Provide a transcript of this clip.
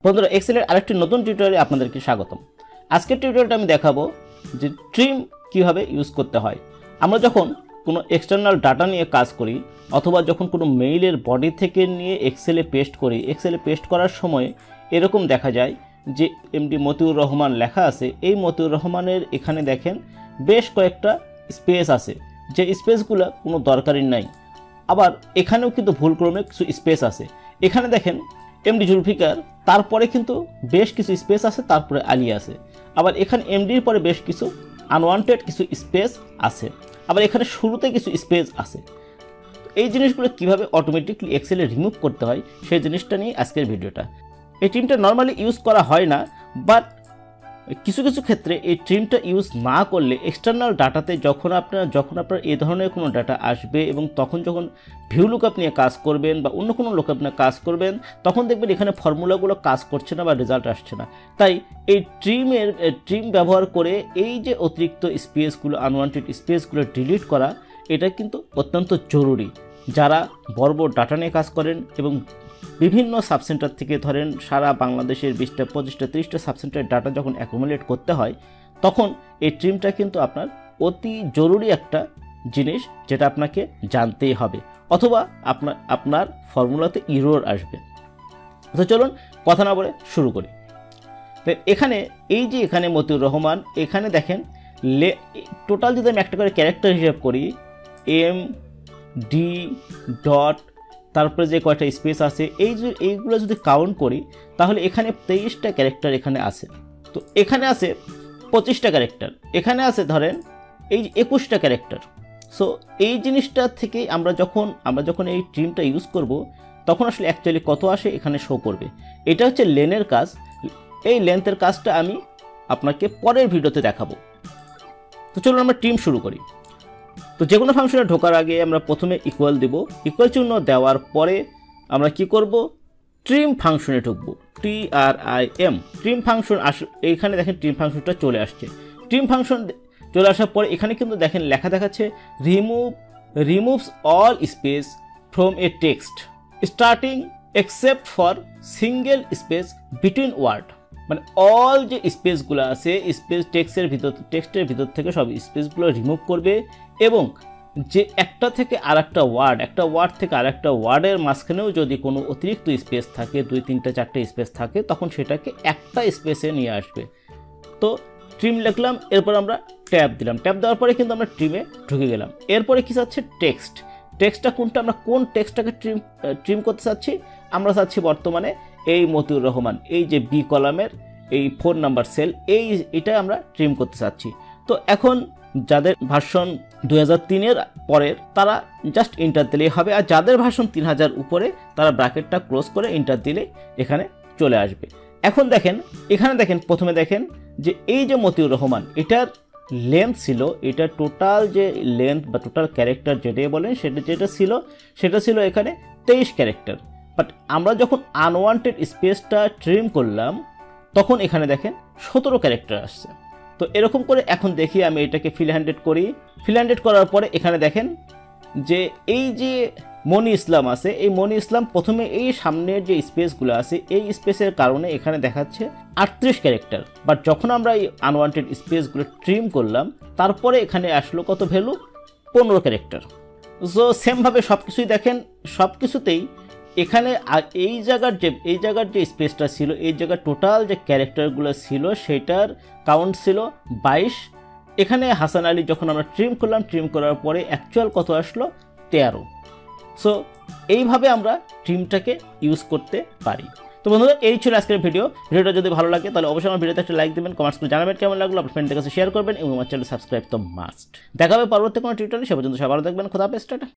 বন্ধুরা, এক্সেলের আরেকটি নতুন টিউটোরিয়ালে আপনাদেরকে স্বাগতম। আজকের টিউটোরিয়ালটা আমি দেখাবো যে ট্রিম কিভাবে ইউজ করতে হয়। আমরা যখন কোনো এক্সটার্নাল ডাটা নিয়ে কাজ করি অথবা যখন কোনো মেইলের বডি থেকে নিয়ে এক্সেলে পেস্ট করি, এক্সেলে পেস্ট করার সময় এরকম দেখা যায় যে এমডি মতিউর রহমান লেখা আছে। এই মতিউর রহমানের এখানে দেখেন বেশ কয়েকটা স্পেস আছে, যে স্পেসগুলো কোনো দরকারই নাই। আবার এখানেও কিন্তু ভুলক্রমে কিছু স্পেস আছে। এখানে দেখেন এমডি জুলফিকার, তারপরে কিন্তু বেশ কিছু স্পেস আছে, তারপরে আলী আছে। আবার এখানে এমডির পরে বেশ কিছু আনওয়ান্টেড কিছু স্পেস আছে। আবার এখানে শুরুতে কিছু স্পেস আছে। এই জিনিসগুলো কিভাবে অটোমেটিকলি এক্সেলে রিমুভ করতে হয় সেই জিনিসটা নিয়ে আজকের ভিডিওটা। এই ট্রিমটা নর্মালি ইউজ করা হয় না, বাট কিছু কিছু ক্ষেত্রে এই ট্রিমটা ইউজ না করলে এক্সটার্নাল ডাটাতে যখন আপনার এই ধরনের কোনো ডাটা আসবে এবং তখন যখন ভিউ লুকআপ নিয়ে কাজ করবেন বা অন্য কোনো লুকআপ নিয়ে কাজ করবেন, তখন দেখবেন এখানে ফর্মুলাগুলো কাজ করছে না বা রেজাল্ট আসছে না। তাই এই ট্রিম ব্যবহার করে এই যে অতিরিক্ত স্পেসগুলো, আনওয়ান্টেড স্পেসগুলো ডিলিট করা, এটা কিন্তু অত্যন্ত জরুরি। যারা বড় বড় ডাটা নিয়ে কাজ করেন এবং বিভিন্ন সাবসেন্টার থেকে ধরেন সারা বাংলাদেশের 20টা 25টা 30টা সাবসেন্টারের ডাটা যখন অ্যাকুমুলেট করতে হয়, তখন এই ট্রিমটা কিন্তু আপনার অতি জরুরি একটা জিনিস, যেটা আপনাকে জানতেই হবে, অথবা আপনার ফর্মুলাতে ইরর আসবে। তো চলুন কথা না বলে শুরু করি। তো এখানে মতিউর রহমান, এখানে দেখেন টোটাল যদি আমি একটা করে ক্যারেক্টার হিসাব করি, এম ডি ডট, তারপরে যে কয়টা স্পেস আছে এইগুলো যদি কাউন্ট করি, তাহলে এখানে 23টা ক্যারেক্টার এখানে আছে। তো এখানে আছে 25টা ক্যারেক্টার, এখানে আছে ধরেন এই 21টা ক্যারেক্টার। সো এই জিনিসটা থেকে আমরা যখন এই ট্রিমটা ইউজ করব, তখন আসলে অ্যাকচুয়ালি কত আসে এখানে শো করবে। এটা হচ্ছে লেনের কাজ। এই লেন্থের কাজটা আমি আপনাকে পরের ভিডিওতে দেখাবো। তো চলুন আমরা ট্রিম শুরু করি। তো যে কোনো ফাংশনে ঢোকার আগে আমরা প্রথমে ইকুয়াল দেব। ইকুয়াল চিহ্ন দেওয়ার পরে আমরা কি করব, ট্রিম ফাংশনে ঢুকবো। TRIM ট্রিম ফাংশন এইখানে দেখেন ট্রিম ফাংশনটা চলে আসছে। ট্রিম ফাংশন চলে আসার পরে এখানে কিন্তু দেখেন লেখা দেখাচ্ছে removes all space from a text starting except for single space between word. মানে অল যে স্পেসগুলো আছে, টেক্সটের ভিতর থেকে সব স্পেসগুলো রিমুভ করবে, এবং যে একটা থেকে আরেকটা ওয়ার্ড, একটা ওয়ার্ড থেকে আরেকটা ওয়ার্ডের মাঝখানেও যদি কোনো অতিরিক্ত স্পেস থাকে, 2 3 4টে স্পেস থাকে, তখন সেটাকে একটা স্পেসে নিয়ে আসবে। তো ট্রিম লিখলাম, এরপর আমরা ট্যাব দিলাম। ট্যাব দেওয়ার পরে কিন্তু আমরা ট্রিমে ঢুকে গেলাম। এরপরে কি চাচ্ছে, টেক্সটটা কোনটা, আমরা কোন টেক্সটটাকে ট্রিম করতে চাচ্ছি? আমরা চাচ্ছি বর্তমানে এই মতিউর রহমান, এই যে বি কলামের এই 4 নাম্বার সেল, এটা আমরা ট্রিম করতে চাচ্ছি। তো এখন যাদের ভার্সন 2003-এর পরের, তারা জাস্ট এন্টার দিলেই হবে, আর যাদের ভার্সন 3000 উপরে, তারা ব্র্যাকেটটা ক্লোজ করে এন্টার দিলে এখানে চলে আসবে। এখন এখানে দেখেন প্রথমে দেখেন যে এই যে মতিউর রহমান, এটার লেন্থ ছিল, এটা টোটাল যে লেন্থ বা টোটাল ক্যারেক্টার যেটাই বলেন, সেটা ছিল এখানে 23 ক্যারেক্টার। বাট আমরা যখন আনওয়ান্টেড স্পেসটা ট্রিম করলাম, তখন এখানে দেখেন 17 ক্যারেক্টার আসছে। তো এরকম করে এখন দেখি আমি এটাকে ফিল হ্যান্ডেড করি। ফিল হ্যান্ডেড করার পরে এখানে দেখেন যে এই যে মনি ইসলাম আছে, এই মনি ইসলাম প্রথমে এই সামনের যে স্পেসগুলো আছে, এই স্পেসের কারণে এখানে দেখাচ্ছে 38 ক্যারেক্টার। বাট যখন আমরা এই আনওয়ান্টেড স্পেসগুলো ট্রিম করলাম, তারপরে এখানে আসলো কত ভ্যালু, 15 ক্যারেক্টার। সো সেমভাবে সব কিছুই দেখেন, সব কিছুতেই এখানে এই জায়গার যে স্পেসটা ছিল, এই জায়গার টোটাল যে ক্যারেক্টারগুলো ছিল, সেটার কাউন্ট ছিল 22। এখানে হাসান আলী যখন আমরা ট্রিম করলাম, ট্রিম করার পরে অ্যাকচুয়াল কত আসলো, 13। সো এইভাবে আমরা ট্রিমটাকে ইউজ করতে পারি। তো বন্ধুরা, এই ছিল আজকের ভিডিওটা যদি ভালো লাগে তাহলে অবশ্যই আমার ভিডিওতে একটা লাইক দেবেন, কমেন্টস করে জানাবেন কেমন লাগলো, আপনার ফ্রেন্ডদের কাছে শেয়ার করবেন, এবং আমার চ্যানেল সাবস্ক্রাইব তো মাস্ট। দেখা হবে পরবর্তী কোনো টিউটোরিয়ালে। সে পর্যন্ত সবাই ভালো থাকবেন। খোদা হাফেজ, টাটা।